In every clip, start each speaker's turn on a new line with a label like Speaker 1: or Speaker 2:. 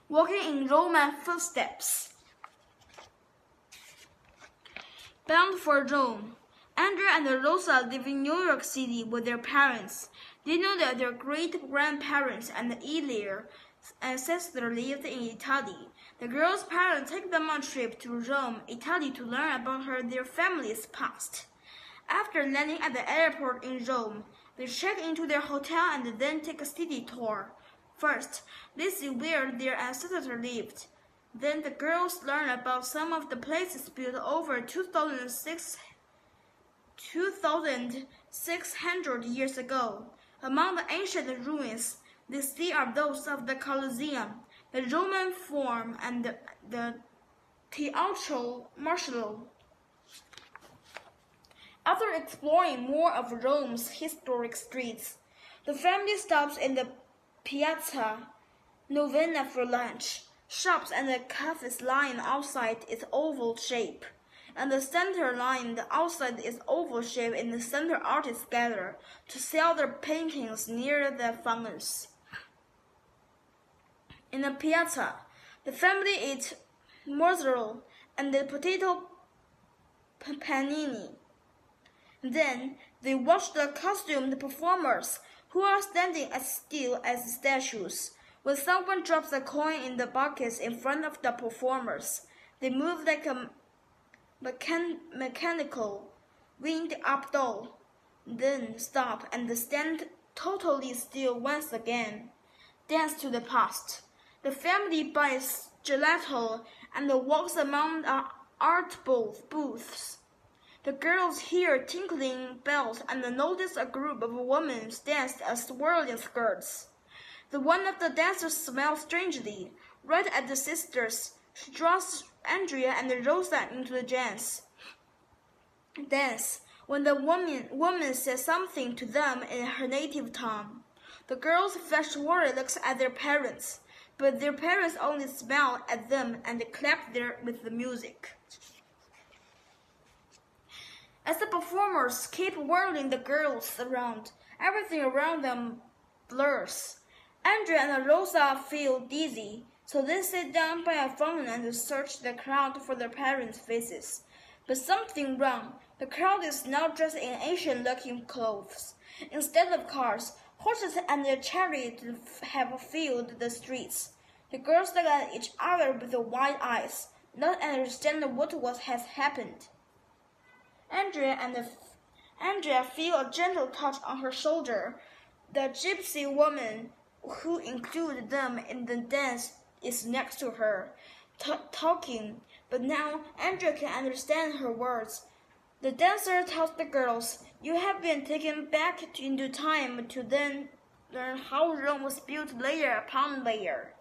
Speaker 1: walking in Roman footsteps. Bound for Rome, Andrea and Rosa live in New York City with their parents. They know that their great-grandparents and earlier ancestors lived in Italy. The girls' parents take them on a trip to Rome, Italy to learn about their family's past. After landing at the airport in Rome, they check into their hotel and then take a city tour. First, they see where their ancestors lived. Then the girls learn about some of the places built over 2,600 years ago. Among the ancient ruins, they see are those of the Colosseum, the Roman Forum, and the Teatro Marcello. After exploring more of Rome's historic streets, the family stops in the Piazza Novena for lunch. Shops and the cafes line outside its oval shape, and the center line outside its oval shape in the center artists gather to sell their paintings near the fountains. In the piazza, the family eats mozzarella and the potato panini. Then they watch the costumed performers who are standing as still as statues. When someone drops a coin in the buckets in front of the performers, they move like a mechanical wind-up doll, then stop and stand totally still once again. Dance to the past. The family buys gelato and walks among the art booths. The girls hear tinkling bells and notice a group of women dance as swirling skirts. The one of the dancers smells strangely. Right at the sisters, she draws Andrea and Rosa into the dance. When the woman says something to them in her native tongue. The girls flash worried looks at their parents, but their parents only smile at them and clap with the music. As the performers keep whirling the girls around, everything around them blurs. Andrea and Rosa feel dizzy, so they sit down by a fountain and search the crowd for their parents' faces. But something wrong. The crowd is now dressed in Asian-looking clothes. Instead of cars, horses and chariots have filled the streets. The girls look at each other with wide eyes, not understanding what has happened. Andrea feels a gentle touch on her shoulder. The gypsy woman who included them in the dance is next to her, talking, but now Andrea can understand her words. The dancer tells the girls, "You have been taken back into time to then learn how Rome was built layer upon layer.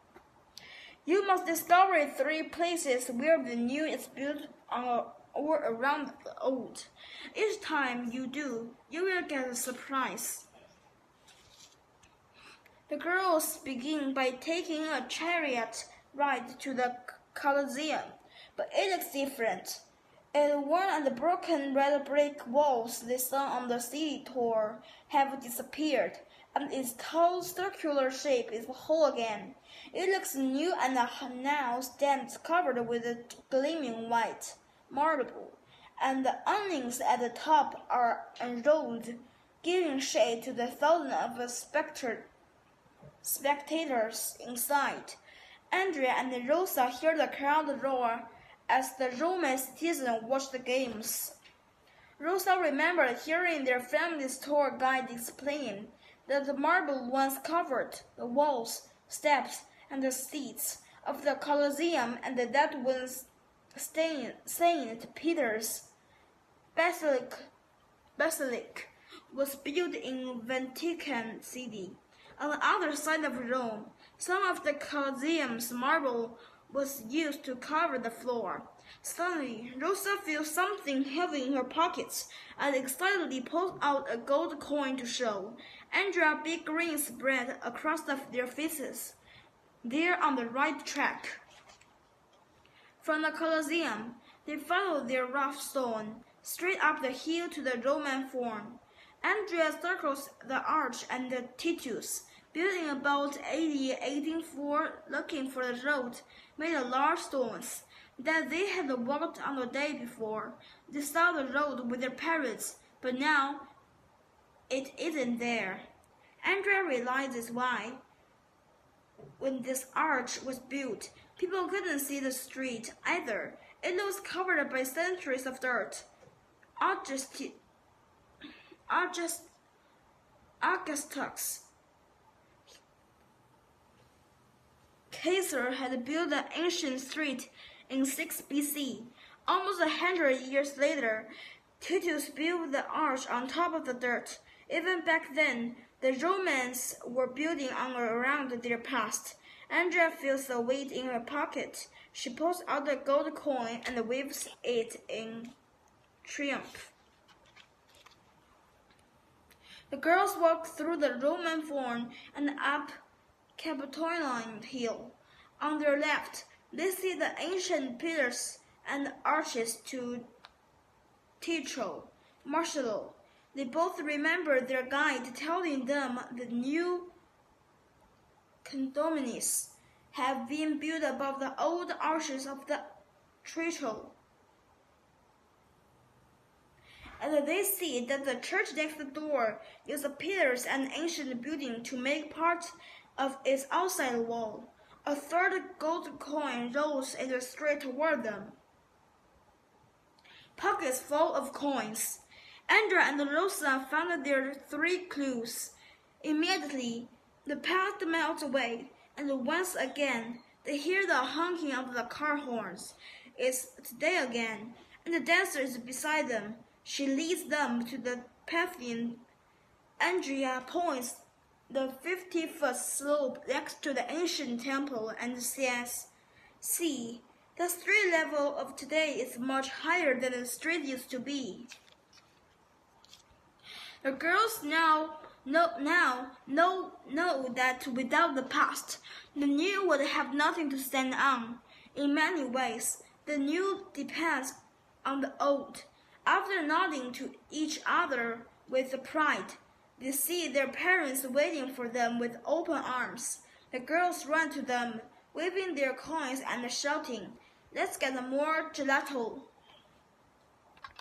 Speaker 1: You must discover 3 places where the new is built on or around the old. Each time you do, you will get a surprise." The girls begin by taking a chariot ride to the Colosseum, but it looks different. The worn and broken red brick walls they saw on the city tour have disappeared, and its tall circular shape is whole again. It looks new and now stands covered with gleaming white marble, and the awnings at the top are unrolled, giving shade to the thousands of spectators inside. Andrea and Rosa hear the crowd roar as the Roman citizens watch the games. Rosa remembered hearing their family's tour guide explain that the marble once covered the walls, steps, and the seats of the Colosseum, and that when St. Peter's Basilica was built in Vatican City. On the other side of Rome, some of the Colosseum's marble was used to cover the floor. Suddenly, Rosa feels something heavy in her pockets and excitedly pulls out a gold coin to show. Andrea big grins spread across their faces. They're on the right track. From the Colosseum, they follow their rough stone straight up the hill to the Roman Forum. Andrea circles the arch and the Titus, building about 1804, looking for the road made of large stones that they had walked on the day before. They saw the road with their parents, but now it isn't there. Andrea realizes why. When this arch was built, people couldn't see the street either. It was covered by centuries of dirt. Augustus Caesar had built the ancient street in 6 BC. Almost 100 years later, Titus built the arch on top of the dirt. Even back then, the Romans were building on or around their past. Andrea feels a weight in her pocket. She pulls out the gold coin and waves it in triumph. The girls walk through the Roman Forum and up Capitoline Hill. On their left, they see the ancient pillars and arches to Ticcio, Marcello. They both remember their guide telling them the new condominiums have been built above the old arches of the Ticcio. And they see that the church next door uses pillars and ancient building to make part of its outside wall. A third gold coin rolls in the street toward them. Pockets full of coins. Andrea and Rosa found their 3 clues. Immediately, the path melts away, and once again, they hear the honking of the car horns. It's today again, and the dancer is beside them. She leads them to the pavilion. Andrea points the 50-foot slope next to the ancient temple and says, "See, the street level of today is much higher than the street used to be." The girls now know that without the past, the new would have nothing to stand on. In many ways, the new depends on the old. After nodding to each other with pride, they see their parents waiting for them with open arms. The girls run to them, waving their coins and shouting, "Let's get more gelato."